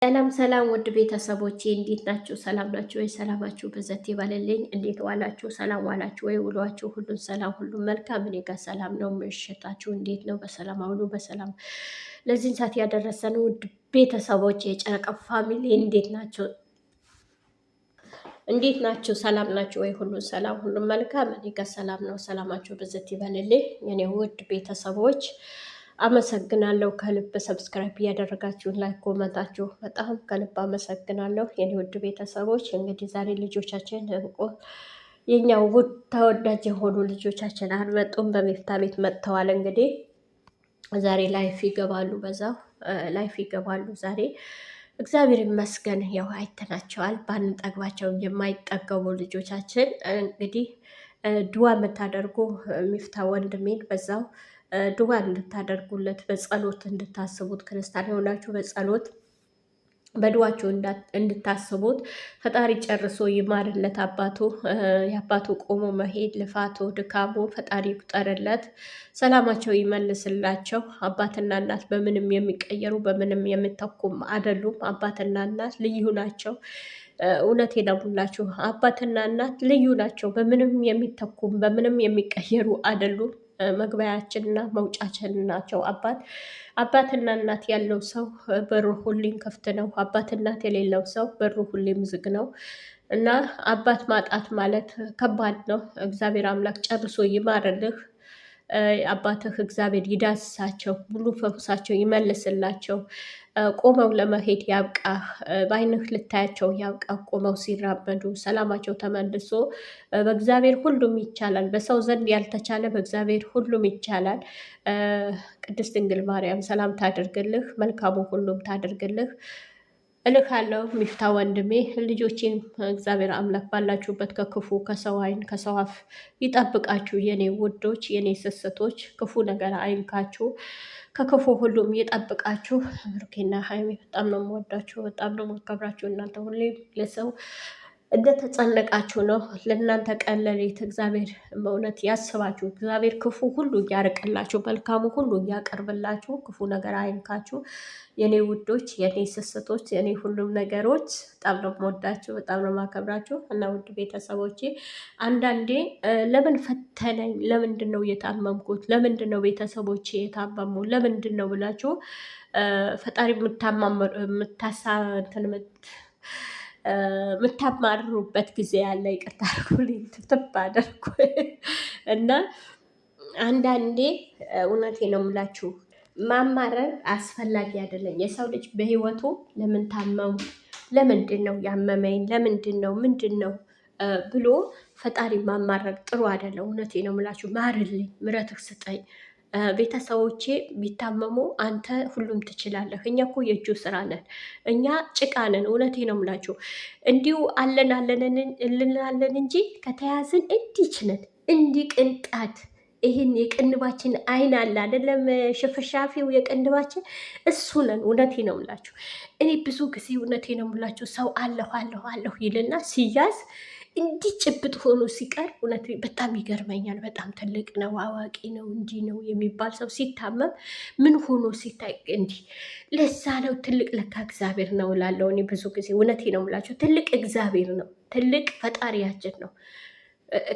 ሰላም ሰላም ውድ ቤተሰቦቼ እንዴት ናችሁ? ሰላም ናችሁ ወይ? ሰላማችሁ በዘት ይበልልኝ። እንዴት ዋላችሁ? ሰላም ዋላችሁ ወይ? ውሏችሁ ሁሉን ሰላም ሁሉን መልካም? እኔ ጋር ሰላም ነው። ምሽታችሁ እንዴት ነው? በሰላም አውሉ። በሰላም ለዚህን ሰዓት ያደረሰን ውድ ቤተሰቦቼ የጨረቃ ፋሚሊ እንዴት ናችሁ? እንዴት ናችሁ? ሰላም ናችሁ ወይ? ሁሉን ሰላም ሁሉን መልካም? እኔ ጋር ሰላም ነው። ሰላማችሁ በዘት ይበልልኝ የኔ ውድ ቤተሰቦች አመሰግናለሁ ከልብ ሰብስክራይብ እያደረጋችሁ ላይክ ኮመንታችሁ በጣም ከልብ አመሰግናለሁ የኔ ውድ ቤተሰቦች። እንግዲህ ዛሬ ልጆቻችን እንቁ የኛ ውድ ተወዳጅ የሆኑ ልጆቻችን አልመጡም፣ በሚፍታ ቤት መጥተዋል። እንግዲህ ዛሬ ላይፍ ይገባሉ፣ በዛው ላይፍ ይገባሉ ዛሬ። እግዚአብሔር ይመስገን ያው አይተናቸዋል። ባንጠግባቸው የማይጠገቡ ልጆቻችን እንግዲህ ድዋ የምታደርጉ ሚፍታ ወንድሜን በዛው ድዋ እንድታደርጉለት በጸሎት እንድታስቡት ክርስቲያን የሆናችሁ በጸሎት በድዋችሁ እንድታስቡት ፈጣሪ ጨርሶ ይማርለት። አባቱ የአባቱ ቆሞ መሄድ ልፋቱ ድካሙ ፈጣሪ ይቁጠርለት፣ ሰላማቸው ይመልስላቸው። አባትና እናት በምንም የሚቀየሩ በምንም የሚተኩም አይደሉም። አባትና እናት ልዩ ናቸው። እውነቴ ነው የምላችሁ፣ አባትና እናት ልዩ ናቸው። በምንም የሚተኩም በምንም የሚቀየሩ አይደሉም። መግቢያችንና መውጫችን ናቸው። አባትና እናት ያለው ሰው በሩ ሁሌም ክፍት ነው። አባት እናት የሌለው ሰው በሩ ሁሌም ዝግ ነው እና አባት ማጣት ማለት ከባድ ነው። እግዚአብሔር አምላክ ጨርሶ ይማርልህ። አባትህ እግዚአብሔር ይዳስሳቸው፣ ሙሉ ፈውሳቸው ይመልስላቸው። ቆመው ለመሄድ ያብቃ፣ በዓይንህ ልታያቸው ያብቃ። ቆመው ሲራመዱ ሰላማቸው ተመልሶ በእግዚአብሔር ሁሉም ይቻላል። በሰው ዘንድ ያልተቻለ በእግዚአብሔር ሁሉም ይቻላል። ቅድስት ድንግል ማርያም ሰላም ታደርግልህ፣ መልካሙ ሁሉም ታደርግልህ እልካለሁ። ሚፍታ ወንድሜ ልጆቼም እግዚአብሔር አምላክ ባላችሁበት ከክፉ ከሰው ዓይን ከሰው አፍ ይጠብቃችሁ። የኔ ውዶች የኔ ስስቶች ክፉ ነገር አይንካችሁ፣ ከክፉ ሁሉም ይጠብቃችሁ። ብሩኬና ሀይሚ በጣም ነው የምወዳችሁ፣ በጣም ነው የማከብራችሁ። እናንተ ሁሌ ለሰው እንደተጨነቃችሁ ነው። ለእናንተ ቀን ሌሊት እግዚአብሔር በእውነት ያስባችሁ። እግዚአብሔር ክፉ ሁሉ እያርቅላችሁ፣ መልካሙ ሁሉ እያቀርብላችሁ፣ ክፉ ነገር አይንካችሁ። የኔ ውዶች የኔ ስስቶች የኔ ሁሉም ነገሮች በጣም ነው የምወዳችሁ፣ በጣም ነው የማከብራችሁ። እና ውድ ቤተሰቦቼ አንዳንዴ ለምን ፈተነኝ፣ ለምንድን ነው የታመምኩት፣ ለምንድን ነው ቤተሰቦቼ የታመሙ፣ ለምንድን ነው ብላችሁ ፈጣሪ የምታማርሩበት ጊዜ ያለ፣ ይቅርታ አድርጉልኝ፣ ትብትብ አደርጉ እና አንዳንዴ እውነቴ ነው የምላችሁ ማማረር አስፈላጊ አይደለም። የሰው ልጅ በህይወቱ ለምን ታመሙ፣ ለምንድን ነው ያመመኝ፣ ለምንድን ነው ምንድን ነው ብሎ ፈጣሪ ማማረር ጥሩ አይደለም። እውነቴ ነው የምላችሁ ማርልኝ፣ ምረትህ ስጠኝ። ቤተሰቦቼ ቢታመሙ አንተ ሁሉም ትችላለህ። እኛ እኮ የእጁ ስራ ነን፣ እኛ ጭቃ ነን። እውነቴ ነው የምላችሁ እንዲሁ አለን እንላለን እንጂ ከተያዝን እንዲች ነን፣ እንዲህ ቅንጣት ይህን የቅንባችን አይን አለ አይደለም፣ ሽፍሻፊው የቅንባችን እሱ ነን። እውነቴ ነው የምላችሁ እኔ ብዙ ጊዜ እውነቴ ነው የምላችሁ ሰው አለሁ ይልና ሲያዝ እንዲህ ጭብጥ ሆኖ ሲቀር እውነት በጣም ይገርመኛል። በጣም ትልቅ ነው አዋቂ ነው እንዲህ ነው የሚባል ሰው ሲታመም ምን ሆኖ ሲታይ እንዲህ ለዛ ነው ትልቅ ለካ እግዚአብሔር ነው እላለሁ እኔ ብዙ ጊዜ። እውነቴ ነው የምላችሁ ትልቅ እግዚአብሔር ነው፣ ትልቅ ፈጣሪያችን ነው።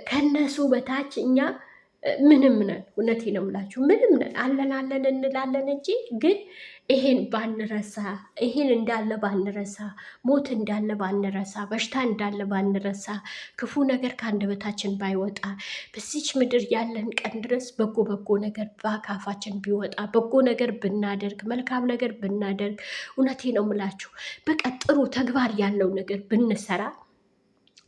ከነሱ በታች እኛ ምንም ነን። እውነቴ ነው የምላችሁ ምንም ነን። አለን እንላለን እንጂ ግን ይሄን ባንረሳ፣ ይሄን እንዳለ ባንረሳ፣ ሞት እንዳለ ባንረሳ፣ በሽታ እንዳለ ባንረሳ፣ ክፉ ነገር ከአንደበታችን ባይወጣ፣ በዚች ምድር ያለን ቀን ድረስ በጎ ነገር በአካፋችን ቢወጣ፣ በጎ ነገር ብናደርግ፣ መልካም ነገር ብናደርግ፣ እውነቴ ነው የምላችሁ በቃ ጥሩ ተግባር ያለው ነገር ብንሰራ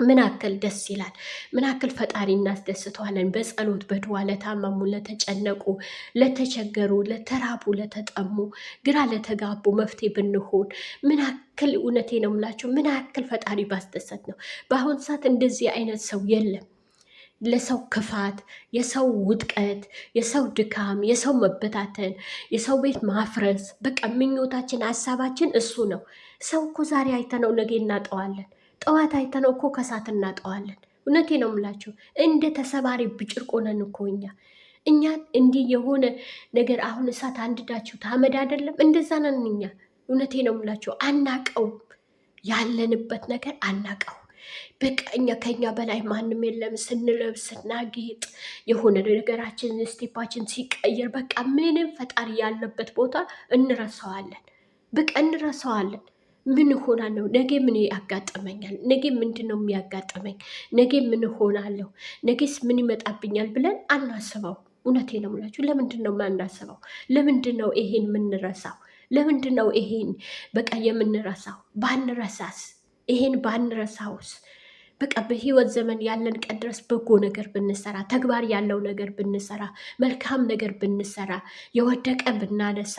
ምን አክል ደስ ይላል፣ ምን አክል ፈጣሪ እናስደስተዋለን። በጸሎት በድዋ ለታመሙ፣ ለተጨነቁ፣ ለተቸገሩ፣ ለተራቡ፣ ለተጠሙ፣ ግራ ለተጋቡ መፍትሄ ብንሆን ምን አክል እውነቴ ነው የምላቸው ምን አክል ፈጣሪ ባስደሰት ነው። በአሁን ሰዓት እንደዚህ አይነት ሰው የለም። ለሰው ክፋት፣ የሰው ውድቀት፣ የሰው ድካም፣ የሰው መበታተን፣ የሰው ቤት ማፍረስ በቃ ምኞታችን ሀሳባችን እሱ ነው። ሰው እኮ ዛሬ አይተነው ነገ እናጠዋለን። ጠዋት አይተነው እኮ ከሳት እናጠዋለን። እውነቴ ነው የምላችሁ እንደ ተሰባሪ ብጭርቆ ነን እኮ እኛ እንዲህ የሆነ ነገር አሁን እሳት አንድዳችሁ ታመድ አይደለም እንደዛ ነን እኛ። እውነቴ ነው የምላችሁ አናቀውም፣ ያለንበት ነገር አናቀው። በቃ እኛ ከኛ በላይ ማንም የለም። ስንለብስ ስናጌጥ የሆነ ነገራችን ስቴፓችን ሲቀየር በቃ ምንም ፈጣሪ ያለበት ቦታ እንረሳዋለን። በቃ እንረሳዋለን። ምን እሆናለሁ? ነገ ምን ያጋጥመኛል? ነገ ምንድን ነው የሚያጋጥመኝ? ነገ ምን እሆናለሁ? ነገስ ምን ይመጣብኛል ብለን አናስበው። እውነቴ ነው የምላችሁ። ለምንድን ነው የማናስበው? ለምንድን ነው ይሄን የምንረሳው? ለምንድን ነው ይሄን በቃ የምንረሳው? ባንረሳስ? ይሄን ባንረሳውስ? በቃ በህይወት ዘመን ያለን ቀን ድረስ በጎ ነገር ብንሰራ፣ ተግባር ያለው ነገር ብንሰራ፣ መልካም ነገር ብንሰራ፣ የወደቀ ብናነሳ፣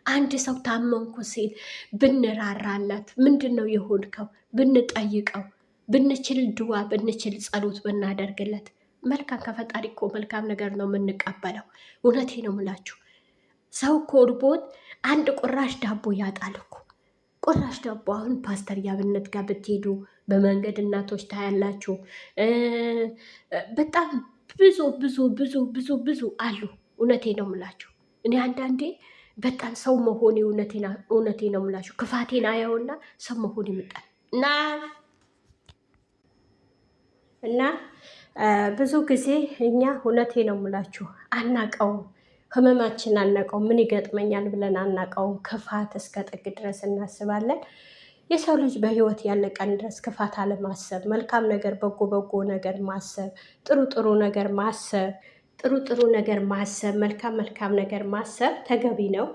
አንድ ሰው ታመንኩ ሲል ብንራራላት፣ ምንድን ነው የሆንከው ብንጠይቀው፣ ብንችል ድዋ ብንችል ጸሎት ብናደርግለት፣ መልካም ከፈጣሪ እኮ መልካም ነገር ነው የምንቀበለው። እውነቴ ነው ምላችሁ። ሰው እኮ ርቦት አንድ ቁራሽ ዳቦ ያጣል እኮ። ቁራሽ ዳቦ አሁን ፓስተር ያብነት ጋር ብትሄዱ በመንገድ እናቶች ታያላችሁ። በጣም ብዙ ብዙ ብዙ ብዙ ብዙ አሉ። እውነቴ ነው ምላችሁ። እኔ አንዳንዴ በጣም ሰው መሆኔ እውነቴ ነው ምላችሁ ክፋቴን አየውና ሰው መሆን ይመጣል እና ብዙ ጊዜ እኛ እውነቴ ነው ምላችሁ አናቀውም። ህመማችን አናቀው፣ ምን ይገጥመኛል ብለን አናቀውም። ክፋት እስከ ጥግ ድረስ እናስባለን። የሰው ልጅ በህይወት ያለ ቀን ድረስ ክፋት አለማሰብ፣ መልካም ነገር፣ በጎ በጎ ነገር ማሰብ፣ ጥሩ ጥሩ ነገር ማሰብ፣ ጥሩ ጥሩ ነገር ማሰብ፣ መልካም መልካም ነገር ማሰብ ተገቢ ነው።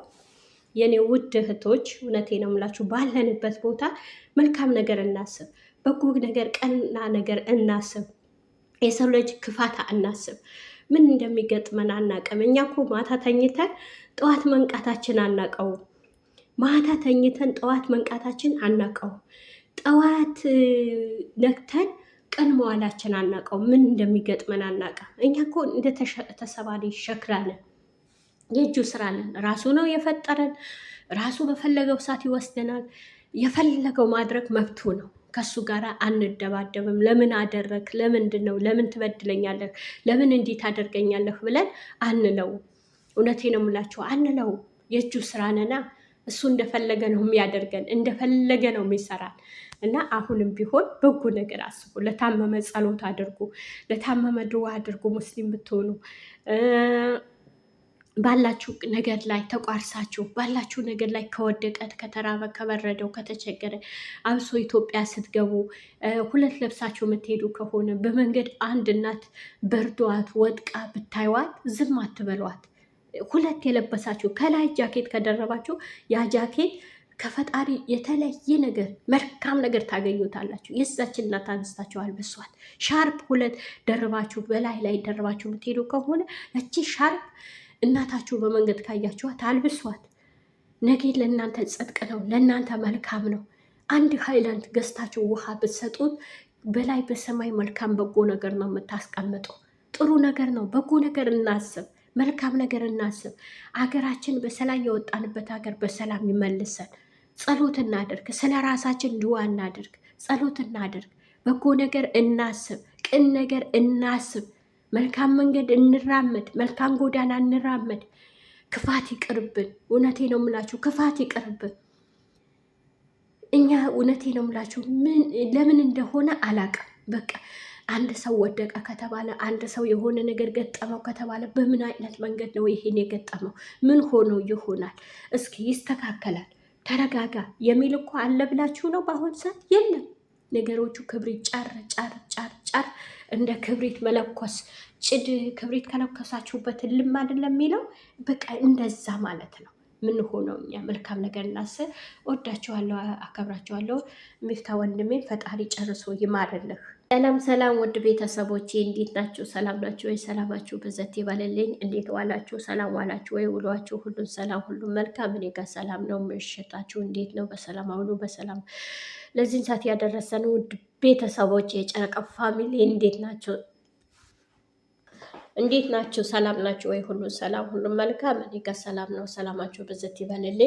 የኔ ውድ እህቶች እውነቴ ነው የምላችሁ ባለንበት ቦታ መልካም ነገር እናስብ፣ በጎ ነገር፣ ቀና ነገር እናስብ። የሰው ልጅ ክፋት አናስብ። ምን እንደሚገጥመን አናቀም። እኛ እኮ ማታ ተኝተን ጠዋት መንቃታችን አናቀው። ማታ ተኝተን ጠዋት መንቃታችን አናቀው። ጠዋት ነክተን ቀን መዋላችን አናቀው። ምን እንደሚገጥመን አናቀም። እኛ እኮ እንደ ተሰባሪ ሸክላ ነን፣ የእጁ ስራ ነን። ራሱ ነው የፈጠረን። ራሱ በፈለገው ሰዓት ይወስደናል። የፈለገው ማድረግ መብቱ ነው። ከሱ ጋር አንደባደብም። ለምን አደረግ፣ ለምንድን ነው፣ ለምን ትበድለኛለህ፣ ለምን እንዲህ ታደርገኛለህ ብለን አንለው። እውነቴ ነው የምላችሁ አንለው። የእጁ ስራ ነና። እሱ እንደፈለገ ነው የሚያደርገን፣ እንደፈለገ ነው የሚሰራን። እና አሁንም ቢሆን በጎ ነገር አስቡ። ለታመመ ጸሎት አድርጉ፣ ለታመመ ድዋ አድርጉ። ሙስሊም ብትሆኑ ባላችሁ ነገር ላይ ተቋርሳችሁ ባላችሁ ነገር ላይ ከወደቀ ከተራበ ከበረደው ከተቸገረ አብሶ ኢትዮጵያ ስትገቡ ሁለት ለብሳችሁ የምትሄዱ ከሆነ በመንገድ አንድ እናት በርዷት ወድቃ ብታይዋት ዝም አትበሏት። ሁለት የለበሳችሁ ከላይ ጃኬት ከደረባችሁ ያ ጃኬት ከፈጣሪ የተለየ ነገር መልካም ነገር ታገኙታላችሁ። የዛች እናት አንስታችሁ አልብሷት። ሻርፕ ሁለት ደርባችሁ በላይ ላይ ደርባችሁ የምትሄዱ ከሆነ እቺ ሻርፕ እናታችሁ በመንገድ ካያችኋት አልብሷት። ነገ ለእናንተ ጽድቅ ነው፣ ለእናንተ መልካም ነው። አንድ ሃይላንድ ገዝታችሁ ውሃ ብትሰጡት በላይ በሰማይ መልካም በጎ ነገር ነው የምታስቀምጡ። ጥሩ ነገር ነው። በጎ ነገር እናስብ፣ መልካም ነገር እናስብ። አገራችን በሰላም የወጣንበት ሀገር በሰላም ይመልሰን። ጸሎት እናድርግ፣ ስለ ራሳችን ድዋ እናድርግ፣ ጸሎት እናድርግ። በጎ ነገር እናስብ፣ ቅን ነገር እናስብ። መልካም መንገድ እንራመድ፣ መልካም ጎዳና እንራመድ። ክፋት ይቅርብን። እውነቴ ነው የምላችሁ ክፋት ይቅርብን። እኛ እውነቴ ነው የምላችሁ ለምን እንደሆነ አላቅም። በቃ አንድ ሰው ወደቀ ከተባለ፣ አንድ ሰው የሆነ ነገር ገጠመው ከተባለ በምን አይነት መንገድ ነው ይሄን የገጠመው? ምን ሆኖ ይሆናል? እስኪ ይስተካከላል፣ ተረጋጋ የሚል እኮ አለ ብላችሁ ነው? በአሁን ሰዓት የለም። ነገሮቹ ክብሪት ጫር ጫር ጫር ጫር እንደ ክብሪት መለኮስ። ጭድ ክብሪት ከለኮሳችሁበት ልም አይደለም የሚለው። በቃ እንደዛ ማለት ነው። ምን ሆነው እኛ መልካም ነገር እናስብ። ወዳችኋለሁ፣ አከብራችኋለሁ። ሚፍታ ወንድሜን ፈጣሪ ጨርሶ ይማርልህ። ሰላም ሰላም፣ ውድ ቤተሰቦቼ እንዴት ናችሁ? ሰላም ናችሁ ወይ? ሰላማችሁ በዘት ይበልልኝ። እንዴት ዋላችሁ? ሰላም ዋላችሁ ወይ? ውሏችሁ ሁሉን ሰላም፣ ሁሉም መልካም። እኔ ጋር ሰላም ነው። ምሽታችሁ እንዴት ነው? በሰላም አውሉ፣ በሰላም ለዚህን ሰዓት ያደረሰን ውድ ቤተሰቦች የጨረቃ ፋሚሊ እንዴት ናቸው? እንዴት ናችሁ? ሰላም ናችሁ ወይ? ሁሉ ሰላም፣ ሁሉ መልካም። እኔ ጋር ሰላም ነው። ሰላማችሁ ብዝት ይበልልኝ።